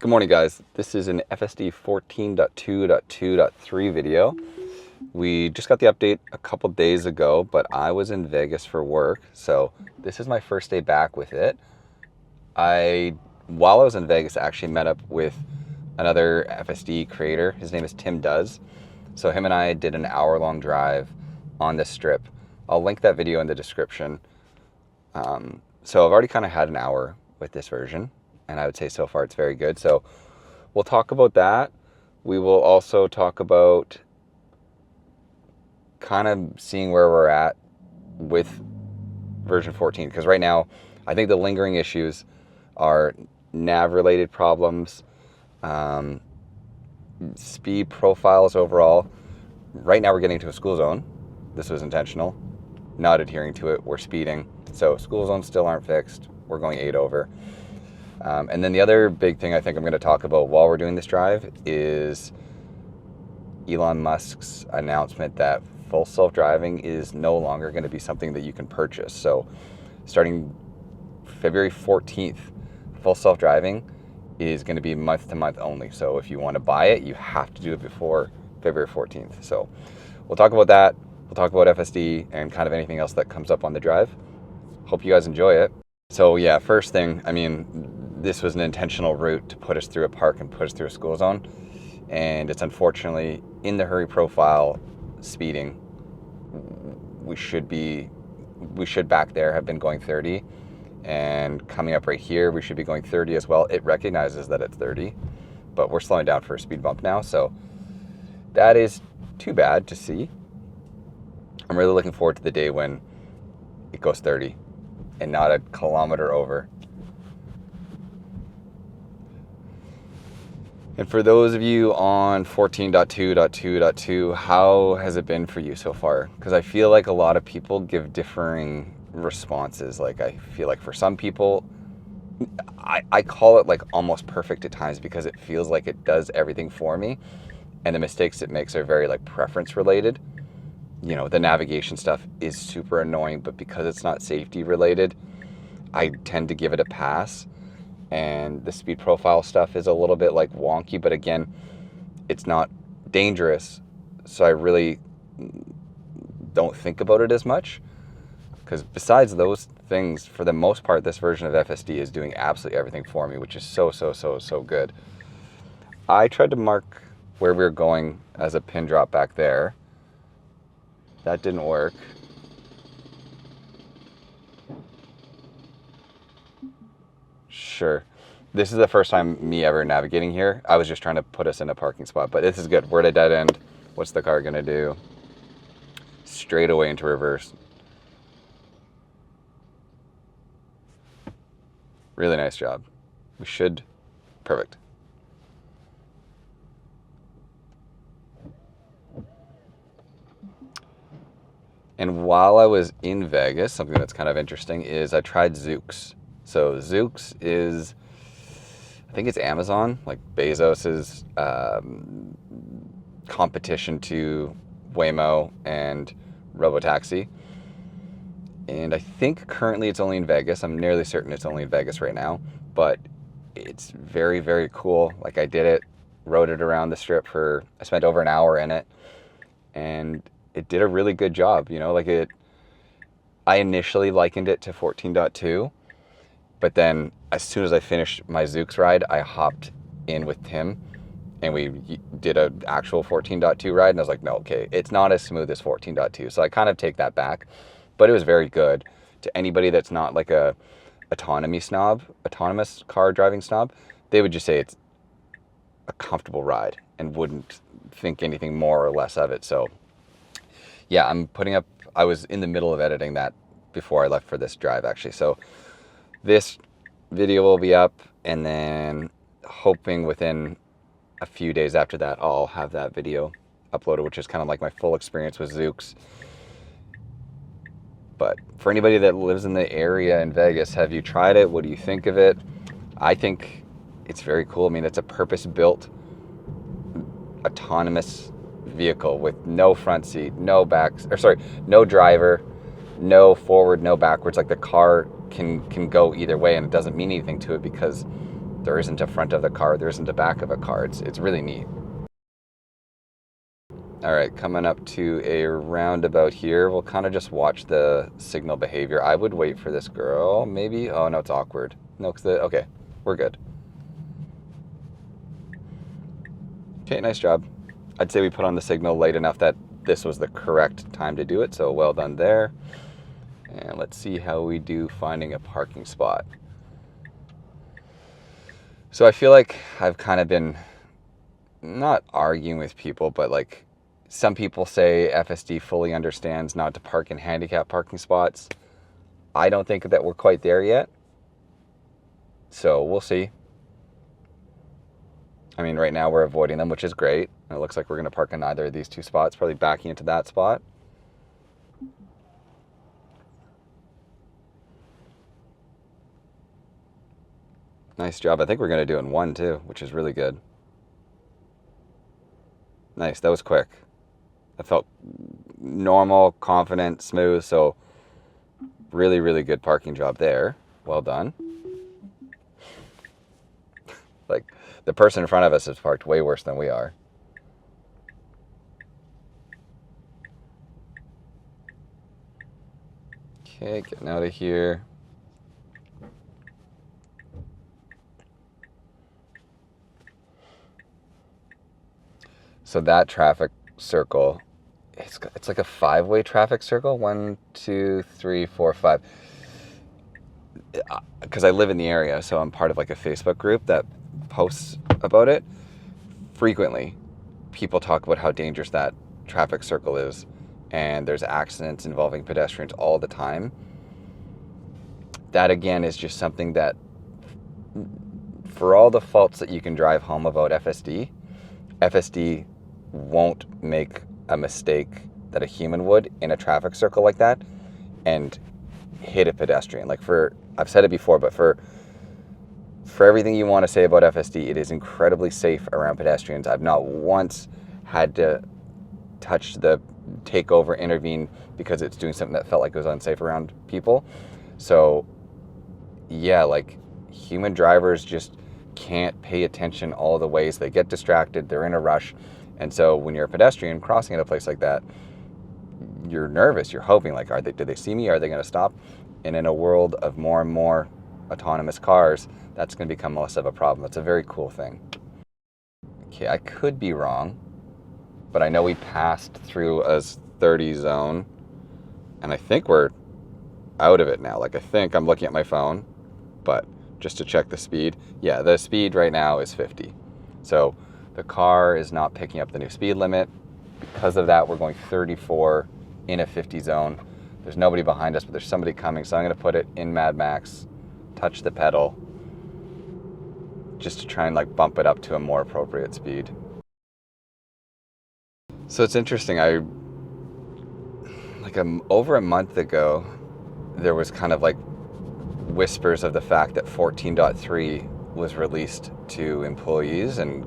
Good morning, guys. This is an FSD 14.2.2.3 video. We just got the update a couple days ago, but I was in Vegas for work, so this is my first day back with it. While I was in Vegas, I actually met up with another FSD creator. His name is Tim Does. So him and I did an hour-long drive on this strip. I'll link that video in the description. So I've already kind of had an hour with this version, and I would say so far it's very good. So we'll talk about that. We will also talk about kind of seeing where we're at with version 14, because right now I think the lingering issues are nav related problems, speed profiles overall. Right now we're getting to a school zone. This was intentional, not adhering to it. We're speeding, so school zones still aren't fixed. We're going 8 over. And then the other big thing I think I'm going to talk about while we're doing this drive is Elon Musk's announcement that full self-driving is no longer going to be something that you can purchase. So starting February 14th, full self-driving is going to be month to month only. So if you want to buy it, you have to do it before February 14th. So we'll talk about that. We'll talk about FSD and kind of anything else that comes up on the drive. Hope you guys enjoy it. So yeah, first thing, I mean, this was an intentional route to put us through a park and put us through a school zone. And it's unfortunately in the hurry profile speeding. We should back there have been going 30, and coming up right here, we should be going 30 as well. It recognizes that it's 30, but we're slowing down for a speed bump now. So that is too bad to see. I'm really looking forward to the day when it goes 30 and not a kilometer over. And for those of you on 14.2.2.2, how has it been for you so far? Because I feel like a lot of people give differing responses. Like, I feel like for some people, I call it like almost perfect at times because it feels like it does everything for me. And the mistakes it makes are very like preference related. You know, the navigation stuff is super annoying, but because it's not safety related, I tend to give it a pass. And the speed profile stuff is a little bit like wonky, but again, it's not dangerous. So I really don't think about it as much, because besides those things, for the most part, this version of FSD is doing absolutely everything for me, which is so good. I tried to mark where we were going as a pin drop back there. That didn't work. Sure. This is the first time me ever navigating here. I was just trying to put us in a parking spot, but this is good. We're at a dead end. What's the car gonna do? Straight away into reverse. Really nice job. We should, perfect. And while I was in Vegas, something that's kind of interesting is I tried Zoox. So Zoox is, I think it's Amazon, like Bezos's competition to Waymo and Robotaxi. And I think currently it's only in Vegas. I'm nearly certain it's only in Vegas right now, but it's very cool. Like, I did it, rode it around the strip I spent over an hour in it, and it did a really good job. You know, like I initially likened it to 14.2. But then as soon as I finished my Zoox ride, I hopped in with Tim and we did an actual 14.2 ride. And I was like, no, okay, it's not as smooth as 14.2. So I kind of take that back, but it was very good. To anybody that's not like a autonomous car driving snob, they would just say it's a comfortable ride and wouldn't think anything more or less of it. So yeah, I was in the middle of editing that before I left for this drive actually. So this video will be up, and then hoping within a few days after that, I'll have that video uploaded, which is kind of like my full experience with Zoox. But for anybody that lives in the area in Vegas, have you tried it? What do you think of it? I think it's very cool. I mean, it's a purpose-built autonomous vehicle with no front seat, no driver, no forward, no backwards. Like, the car can go either way, and it doesn't mean anything to it because There isn't a front of the car, there isn't a back of a car. It's really neat. All right, coming up to a roundabout here. We'll kind of just watch the signal behavior. I would wait for this girl, maybe. Oh, no, it's awkward. No, okay, we're good. Okay, nice job. I'd say we put on the signal late enough that this was the correct time to do it, so well done there. And let's see how we do finding a parking spot. So I feel like I've kind of been, not arguing with people, but like, some people say FSD fully understands not to park in handicap parking spots. I don't think that we're quite there yet. So we'll see. I mean, right now we're avoiding them, which is great. And it looks like we're going to park in either of these two spots, probably backing into that spot. Nice job. I think we're going to do in one too, which is really good. Nice. That was quick. I felt normal, confident, smooth. So really, really good parking job there. Well done. Like, the person in front of us is parked way worse than we are. Okay, getting out of here. So that traffic circle, it's like a 5-way traffic circle. 1, 2, 3, 4, 5. Because I live in the area, so I'm part of like a Facebook group that posts about it. Frequently, people talk about how dangerous that traffic circle is, and there's accidents involving pedestrians all the time. That again is just something that, for all the faults that you can drive home about FSD won't make a mistake that a human would in a traffic circle like that and hit a pedestrian. Like, I've said it before, but for everything you want to say about FSD, it is incredibly safe around pedestrians. I've not once had to touch take over, intervene because it's doing something that felt like it was unsafe around people. So yeah, like, human drivers just can't pay attention all the ways. They get distracted, they're in a rush. And so when you're a pedestrian crossing at a place like that, you're nervous, you're hoping, like, do they see me? Are they going to stop? And in a world of more and more autonomous cars, that's going to become less of a problem. That's a very cool thing. Okay, I could be wrong, but I know we passed through a 30 zone, and I think we're out of it now. Like, I think I'm looking at my phone, but just to check the speed. Yeah, the speed right now is 50. So the car is not picking up the new speed limit. Because of that, we're going 34 in a 50 zone. There's nobody behind us, but there's somebody coming. So I'm going to put it in Mad Max, touch the pedal, just to try and like bump it up to a more appropriate speed. So it's interesting. Over a month ago, there was kind of like whispers of the fact that 14.3 was released to employees and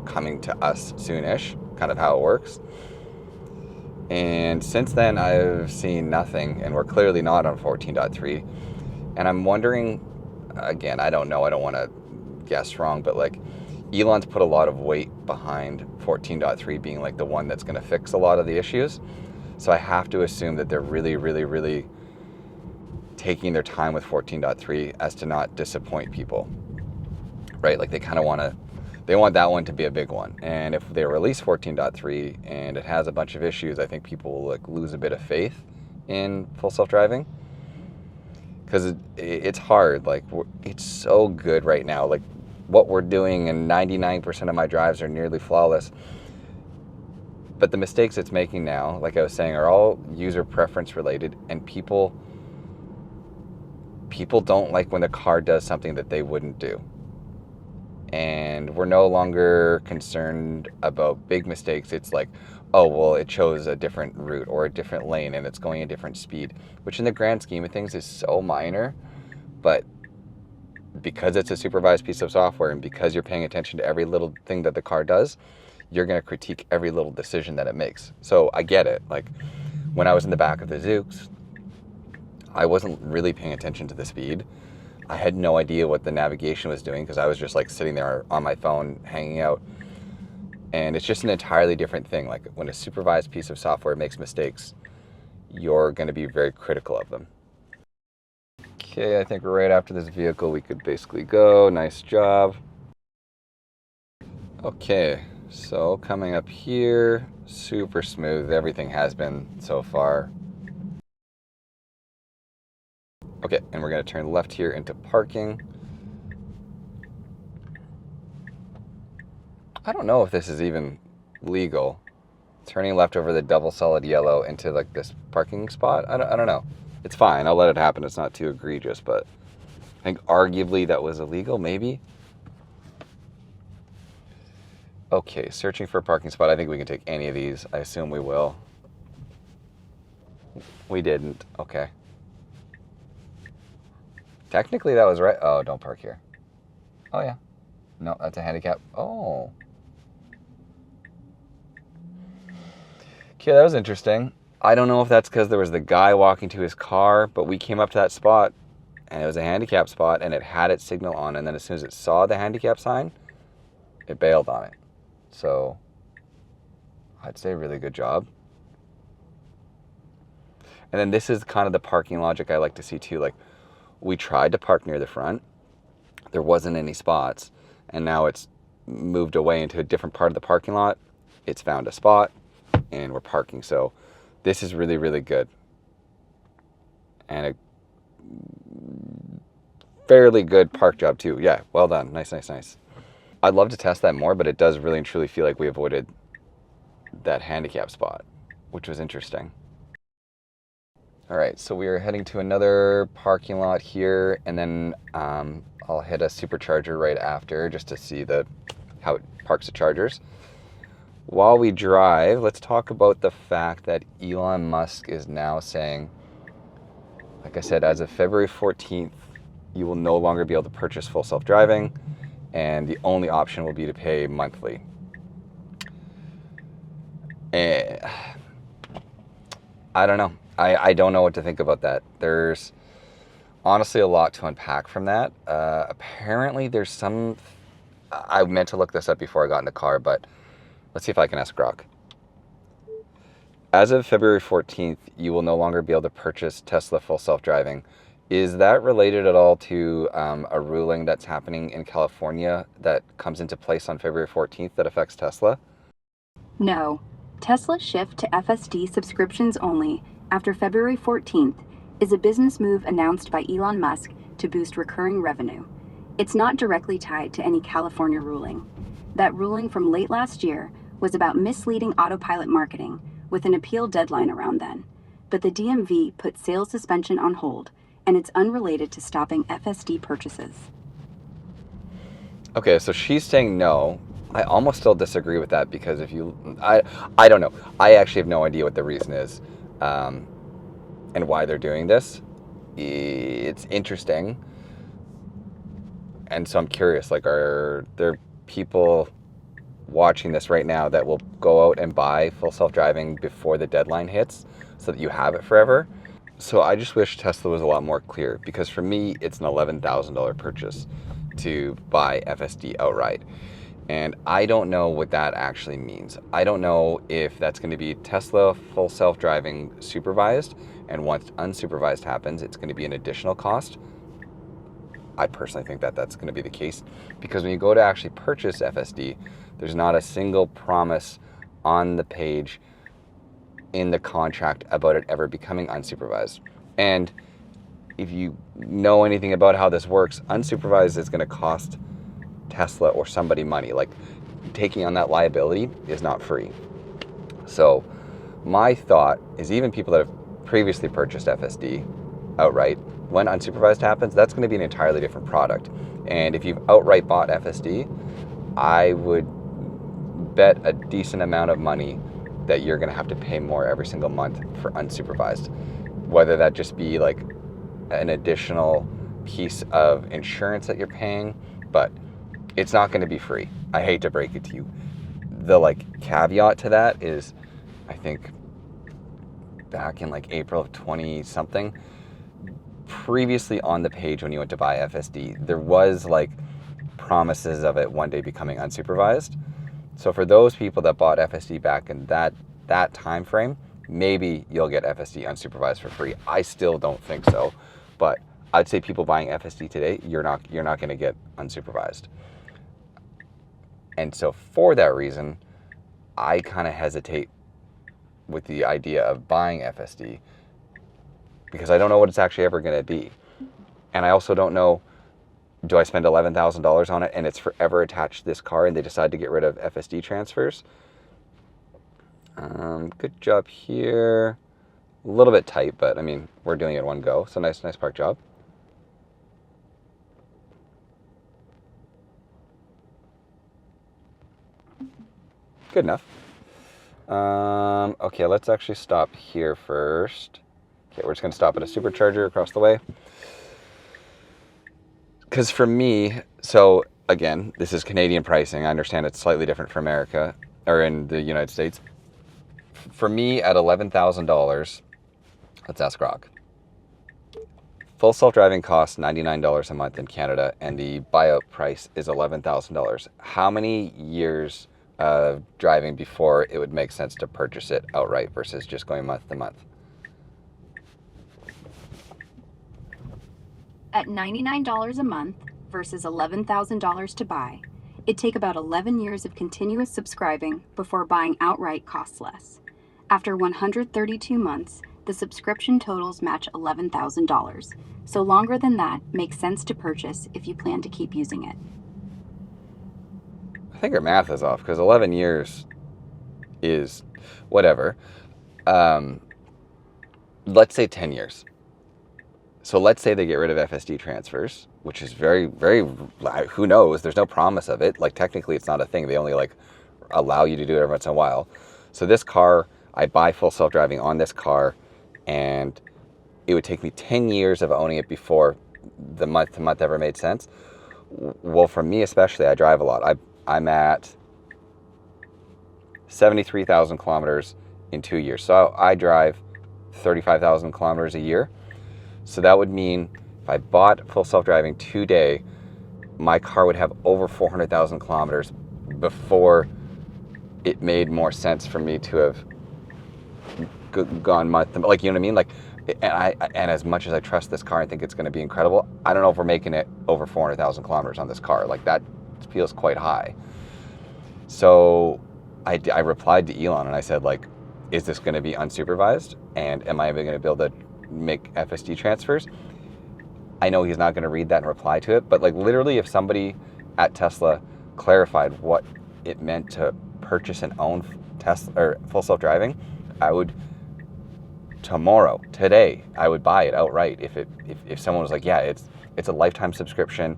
coming to us soonish, kind of how it works. And since then, I've seen nothing, and we're clearly not on 14.3. And I'm wondering, again, I don't know, I don't want to guess wrong, but like, Elon's put a lot of weight behind 14.3 being like the one that's going to fix a lot of the issues. So I have to assume that they're really, really, really taking their time with 14.3 as to not disappoint people, right? Like, they kind of they want that one to be a big one. And if they release 14.3 and it has a bunch of issues, I think people will like lose a bit of faith in full self-driving, because it's hard. Like, it's so good right now. Like, what we're doing, and 99% of my drives are nearly flawless. But the mistakes it's making now, like I was saying, are all user preference related, and people don't like when the car does something that they wouldn't do. And we're no longer concerned about big mistakes. It's like, oh, well, it chose a different route or a different lane and it's going a different speed, which in the grand scheme of things is so minor. But because it's a supervised piece of software and because you're paying attention to every little thing that the car does, you're going to critique every little decision that it makes. So I get it. Like, when I was in the back of the Zoox, I wasn't really paying attention to the speed, I had no idea what the navigation was doing because I was just like sitting there on my phone hanging out. And it's just an entirely different thing. Like when a supervised piece of software makes mistakes, you're going to be very critical of them. Okay, I think right after this vehicle we could basically go. Nice job. Okay, so coming up here, super smooth. Everything has been so far. Okay, and we're going to turn left here into parking. I don't know if this is even legal. Turning left over the double solid yellow into like this parking spot. I don't know. It's fine. I'll let it happen. It's not too egregious, but I think arguably that was illegal, maybe. Okay, searching for a parking spot. I think we can take any of these. I assume we will. We didn't. Okay. Technically that was right. Oh, don't park here. Oh yeah. No, that's a handicap. Oh. Okay, that was interesting. I don't know if that's because there was the guy walking to his car, but we came up to that spot and it was a handicap spot and it had its signal on, and then as soon as it saw the handicap sign, it bailed on it. So I'd say really good job. And then this is kind of the parking logic I like to see too. Like we tried to park near the front. There wasn't any spots, and now it's moved away into a different part of the parking lot. It's found a spot and we're parking. So this is really, really good. And a fairly good park job too. Yeah, well done. Nice, nice, nice. I'd love to test that more, but it does really and truly feel like we avoided that handicap spot, which was interesting. All right, so we are heading to another parking lot here, and then I'll hit a supercharger right after just to see how it parks the chargers. While we drive, let's talk about the fact that Elon Musk is now saying, like I said, as of February 14th, you will no longer be able to purchase full self-driving, and the only option will be to pay monthly. I don't know. I don't know what to think about that. There's honestly a lot to unpack from that. Apparently there's some... I meant to look this up before I got in the car, but let's see if I can ask Grok. As of February 14th, you will no longer be able to purchase Tesla full self-driving. Is that related at all to a ruling that's happening in California that comes into place on February 14th that affects Tesla? No. Tesla's shift to FSD subscriptions only after February 14th is a business move announced by Elon Musk to boost recurring revenue. It's not directly tied to any California ruling. That ruling from late last year was about misleading autopilot marketing, with an appeal deadline around then. But the DMV put sales suspension on hold, and it's unrelated to stopping FSD purchases. Okay, so she's saying no. I almost still disagree with that because if you... I don't know. I actually have no idea what the reason is and why they're doing this. It's interesting. And so I'm curious, like, are there people watching this right now that will go out and buy full self-driving before the deadline hits so that you have it forever? So I just wish Tesla was a lot more clear, because for me, it's an $11,000 purchase to buy FSD outright. And I don't know what that actually means. I don't know if that's going to be Tesla full self-driving supervised, and once unsupervised happens, it's going to be an additional cost. I personally think that that's going to be the case, because when you go to actually purchase FSD, there's not a single promise on the page in the contract about it ever becoming unsupervised. And if you know anything about how this works, unsupervised is going to cost Tesla or somebody money. Like, taking on that liability is not free. So my thought is, even people that have previously purchased FSD outright, when unsupervised happens, that's going to be an entirely different product. And if you've outright bought FSD, I would bet a decent amount of money that you're going to have to pay more every single month for unsupervised. Whether that just be like an additional piece of insurance that you're paying, but it's not going to be free. I hate to break it to you. The like caveat to that is, I think back in like April of 20 something, previously on the page when you went to buy FSD, there was like promises of it one day becoming unsupervised. So for those people that bought FSD back in that time frame, maybe you'll get FSD unsupervised for free. I still don't think so, but I'd say people buying FSD today, you're not going to get unsupervised. And so for that reason, I kind of hesitate with the idea of buying FSD because I don't know what it's actually ever going to be. And I also don't know, do I spend $11,000 on it and it's forever attached to this car and they decide to get rid of FSD transfers? Good job here. A little bit tight, but I mean, we're doing it in one go. So nice park job. Good enough. Okay, let's actually stop here first. Okay, we're just going to stop at a supercharger across the way. Because for me, so again, this is Canadian pricing. I understand it's slightly different for America, or in the United States. For me, at $11,000, let's ask Rock. Full self-driving costs $99 a month in Canada, and the buyout price is $11,000. How many years of driving before it would make sense to purchase it outright versus just going month to month? At $99 a month versus $11,000 to buy, it'd take about 11 years of continuous subscribing before buying outright costs less. After 132 months, the subscription totals match $11,000, so longer than that makes sense to purchase if you plan to keep using it. I think our math is off because 11 years is whatever. Let's say 10 years. So let's say they get rid of FSD transfers, which is very, very, who knows? There's no promise of it. Like technically it's not a thing. They only like allow you to do it every once in a while. So this car, I buy full self-driving on this car and it would take me 10 years of owning it before the month to month ever made sense. Well, for me especially, I drive a lot. I'm at 73,000 kilometers in 2 years. So I drive 35,000 kilometers a year. So that would mean if I bought full self-driving today, my car would have over 400,000 kilometers before it made more sense for me to have gone month, like, you know what I mean? Like, and as much as I trust this car and think it's going to be incredible, I don't know if we're making it over 400,000 kilometers on this car. Like that feels quite high. So I replied to Elon and I said, like, is this going to be unsupervised? And am I even going to be able to make FSD transfers? I know he's not going to read that and reply to it, but like literally if somebody at Tesla clarified what it meant to purchase and own Tesla or full self-driving, I would today I would buy it outright. If someone was like, yeah, it's a lifetime subscription,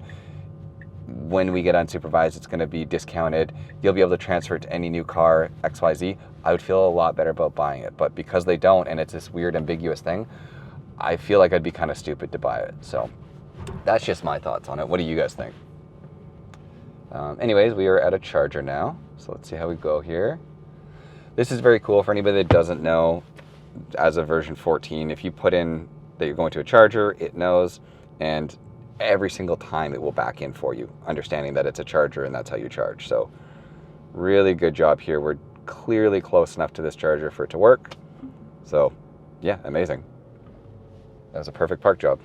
when we get unsupervised it's going to be discounted, you'll be able to transfer it to any new car, XYZ, I would feel a lot better about buying it. But because they don't and it's this weird ambiguous thing, I feel like I'd be kind of stupid to buy it. So that's just my thoughts on it. What do you guys think? Anyways, we are at a charger now, so let's see how we go here. This is very cool for anybody that doesn't know. As of version 14, if you put in that you're going to a charger, it knows, and every single time it will back in for you, understanding that it's a charger and that's how you charge. So really good job here. We're clearly close enough to this charger for it to work. So yeah, amazing. That was a perfect park job.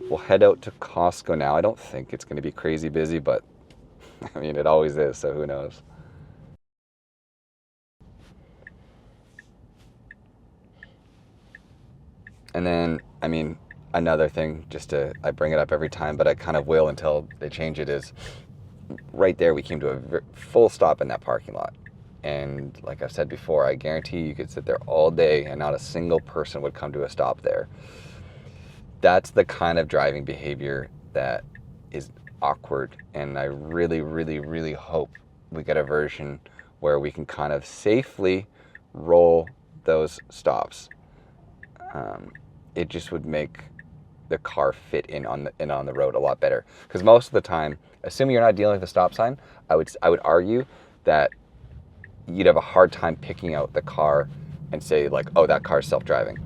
We'll head out to Costco now. I don't think it's going to be crazy busy, but I mean, it always is, so who knows. And then, I mean, another thing, I bring it up every time, but I kind of will until they change it, is right there we came to a full stop in that parking lot. And like I've said before, I guarantee you could sit there all day and not a single person would come to a stop there. That's the kind of driving behavior that is awkward. And I really, really, really hope we get a version where we can kind of safely roll those stops. It just would make the car fit in on the road a lot better. Because most of the time, assuming you're not dealing with a stop sign, I would argue that you'd have a hard time picking out the car and say like, oh, that car's self-driving.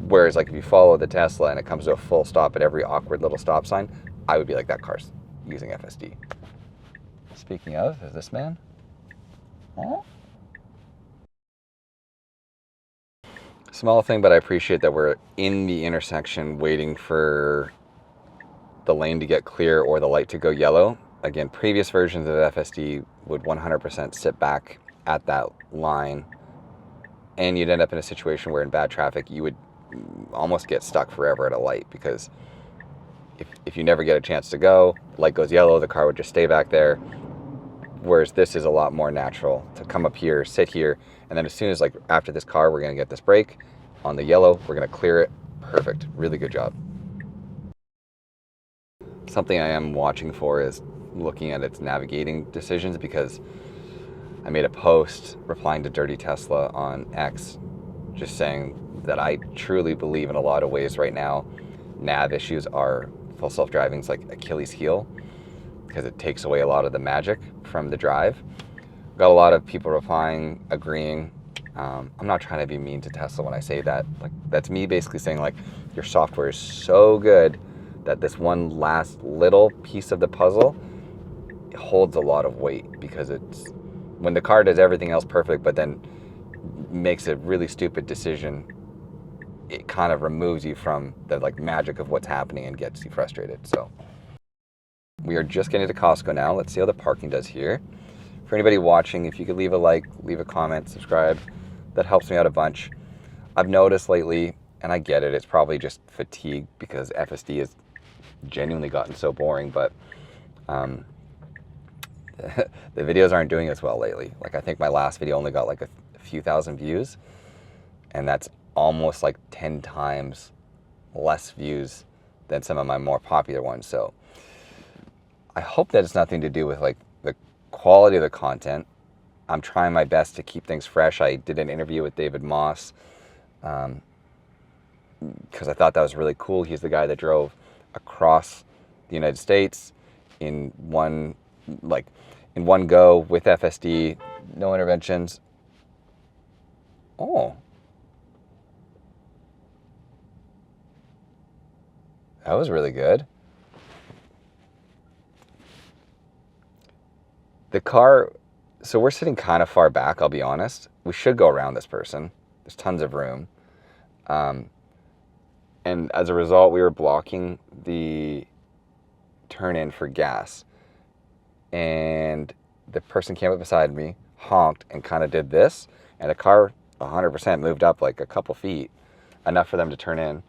Whereas like if you follow the Tesla and it comes to a full stop at every awkward little stop sign, I would be like, that car's using FSD. Speaking of, is this man? Oh. Small thing, but I appreciate that we're in the intersection waiting for the lane to get clear or the light to go yellow. Again, previous versions of FSD would 100% sit back at that line, and you'd end up in a situation where in bad traffic you would almost get stuck forever at a light, because if you never get a chance to go, light goes yellow, the car would just stay back there. Whereas this is a lot more natural to come up here, sit here, and then as soon as like after this car, we're gonna get this brake on the yellow, we're gonna clear it. Perfect, really good job. Something I am watching for is looking at its navigating decisions, because I made a post replying to Dirty Tesla on X, just saying that I truly believe in a lot of ways right now, nav issues are full self-driving's like Achilles heel, because it takes away a lot of the magic from the drive. Got a lot of people replying, agreeing. I'm not trying to be mean to Tesla when I say that. Like, that's me basically saying like, your software is so good that this one last little piece of the puzzle holds a lot of weight, because it's when the car does everything else perfect but then makes a really stupid decision, it kind of removes you from the like magic of what's happening and gets you frustrated. So we are just getting to Costco now. Let's see how the parking does here. For anybody watching, if you could leave a like, leave a comment, subscribe, that helps me out a bunch. I've noticed lately, and I get it, it's probably just fatigue because FSD has genuinely gotten so boring, but the videos aren't doing as well lately. Like, I think my last video only got like a few thousand views, and that's almost like 10 times less views than some of my more popular ones. So I hope that it's nothing to do with like the quality of the content. I'm trying my best to keep things fresh. I did an interview with David Moss because I thought that was really cool. He's the guy that drove across the United States in one go with FSD, no interventions. Oh, that was really good. The car, so we're sitting kind of far back, I'll be honest. We should go around this person. There's tons of room. And as a result, we were blocking the turn in for gas. And the person came up beside me, honked, and kind of did this. And the car 100% moved up like a couple feet, enough for them to turn in.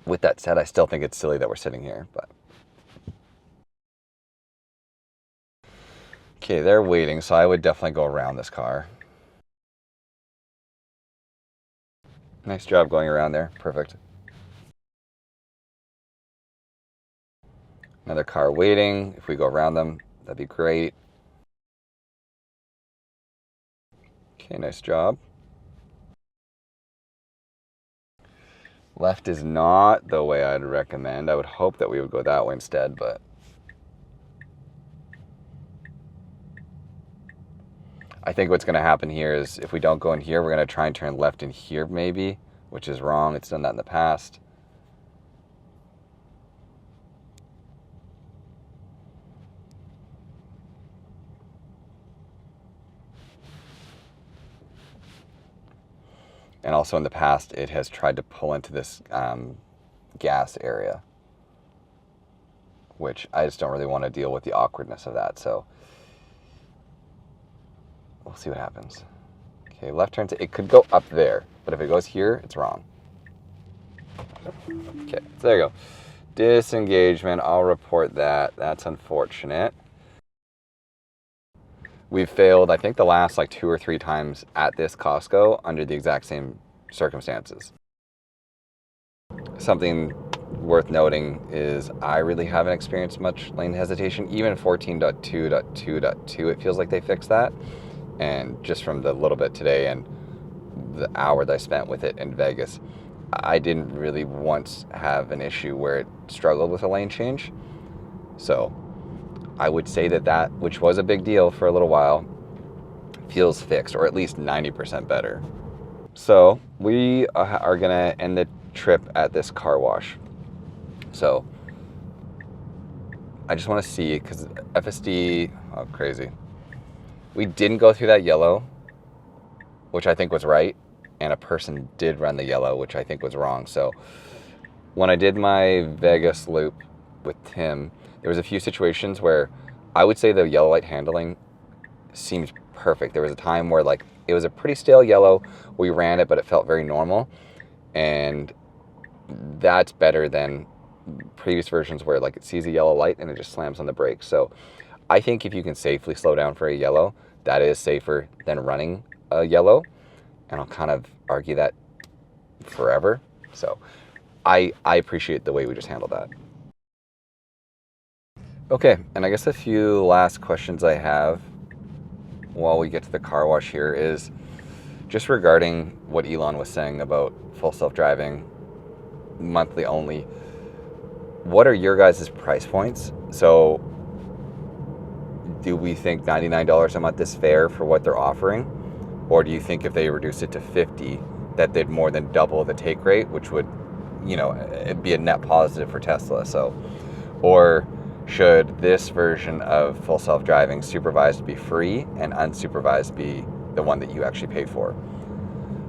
With that said, I still think it's silly that we're sitting here, but. Okay, they're waiting, so I would definitely go around this car. Nice job going around there. Perfect. Another car waiting. If we go around them, that'd be great. Okay, nice job. Left is not the way I'd recommend. I would hope that we would go that way instead, but I think what's going to happen here is if we don't go in here, we're going to try and turn left in here maybe, which is wrong. It's done that in the past. And also in the past, it has tried to pull into this gas area, which I just don't really want to deal with the awkwardness of that. So we'll see what happens. Okay, left turn, it could go up there, but if it goes here, it's wrong. Okay, so there you go. Disengagement, I'll report that. That's unfortunate. We've failed, I think, the last like 2 or 3 times at this Costco under the exact same circumstances. Something worth noting is I really haven't experienced much lane hesitation. Even 14.2.2.2, it feels like they fixed that. And just from the little bit today and the hour that I spent with it in Vegas, I didn't really once have an issue where it struggled with a lane change. So I would say that which was a big deal for a little while, feels fixed, or at least 90% better. So we are gonna end the trip at this car wash. So I just want to see, because FSD, oh crazy. We didn't go through that yellow, which I think was right, and a person did run the yellow, which I think was wrong. So when I did my Vegas loop with Tim, there was a few situations where I would say the yellow light handling seemed perfect. There was a time where like it was a pretty stale yellow. We ran it, but it felt very normal, and that's better than previous versions where like it sees a yellow light and it just slams on the brakes. So I think if you can safely slow down for a yellow, that is safer than running a yellow, and I'll kind of argue that forever. So I appreciate the way we just handled that. Okay, and I guess a few last questions I have while we get to the car wash here is just regarding what Elon was saying about full self-driving, monthly only. What are your guys' price points? So do we think $99 a month is fair for what they're offering? Or do you think if they reduce it to $50, that they'd more than double the take rate, which would, you know, it'd be a net positive for Tesla? So, or should this version of full self-driving supervised be free and unsupervised be the one that you actually pay for?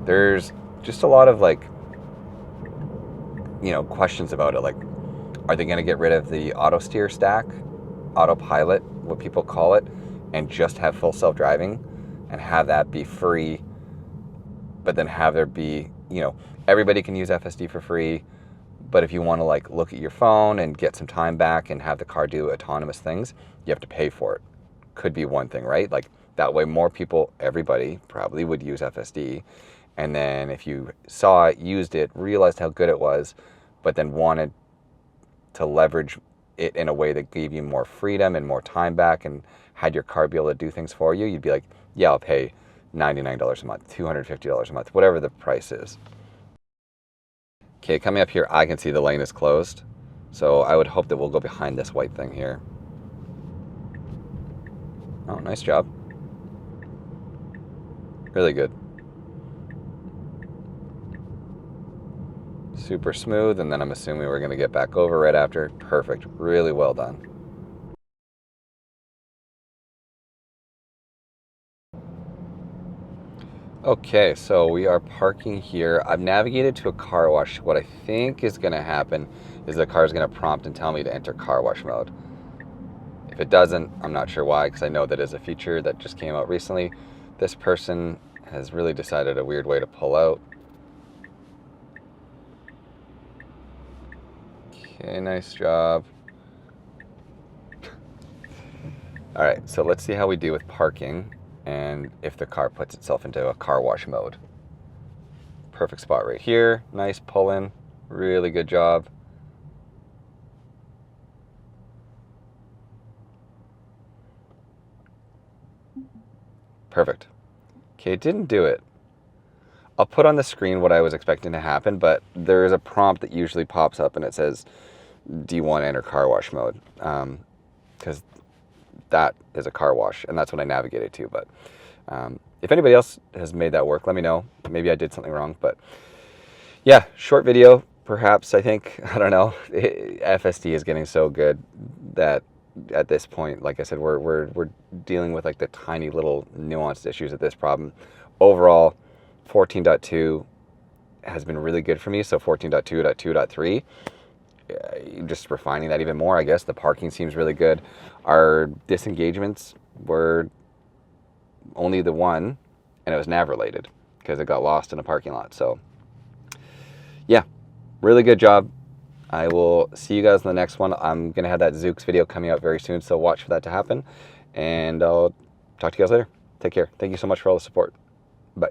There's just a lot of like, you know, questions about it. Like, are they going to get rid of the auto steer stack, autopilot, what people call it, and just have full self-driving and have that be free, but then have there be, you know, everybody can use FSD for free, but if you want to like look at your phone and get some time back and have the car do autonomous things, you have to pay for it. Could be one thing, right? Like that way more people, everybody probably would use FSD. And then if you saw it, used it, realized how good it was, but then wanted to leverage it in a way that gave you more freedom and more time back and had your car be able to do things for you, you'd be like, yeah, I'll pay $99 a month, $250 a month, whatever the price is. Okay, coming up here, I can see the lane is closed. So I would hope that we'll go behind this white thing here. Oh, nice job. Really good. Super smooth, and then I'm assuming we're gonna get back over right after. Perfect, really well done. Okay, so we are parking here. I've navigated to a car wash. What I think is gonna happen is the car is gonna prompt and tell me to enter car wash mode. If it doesn't, I'm not sure why, because I know that is a feature that just came out recently. This person has really decided a weird way to pull out. Okay, nice job. All right, so let's see how we do with parking and if the car puts itself into a car wash mode. Perfect spot right here. Nice pull in. Really good job. Perfect. Okay, it didn't do it. I'll put on the screen what I was expecting to happen, but there is a prompt that usually pops up and it says, do you want to enter car wash mode? Because that is a car wash, and that's what I navigated to. But if anybody else has made that work, let me know. Maybe I did something wrong, but yeah, short video, perhaps. I think, I don't know. FSD is getting so good that at this point, like I said, we're dealing with like the tiny little nuanced issues of this problem. Overall, 14.2 has been really good for me. So 14.2.2.3. Just refining that even more, I guess. The parking seems really good. Our disengagements were only the one, and it was nav related because it got lost in a parking lot. So yeah, really good job. I will see you guys in the next one. I'm gonna have that Zoox video coming out very soon, so watch for that to happen, and I'll talk to you guys later. Take care. Thank you so much for all the support. Bye.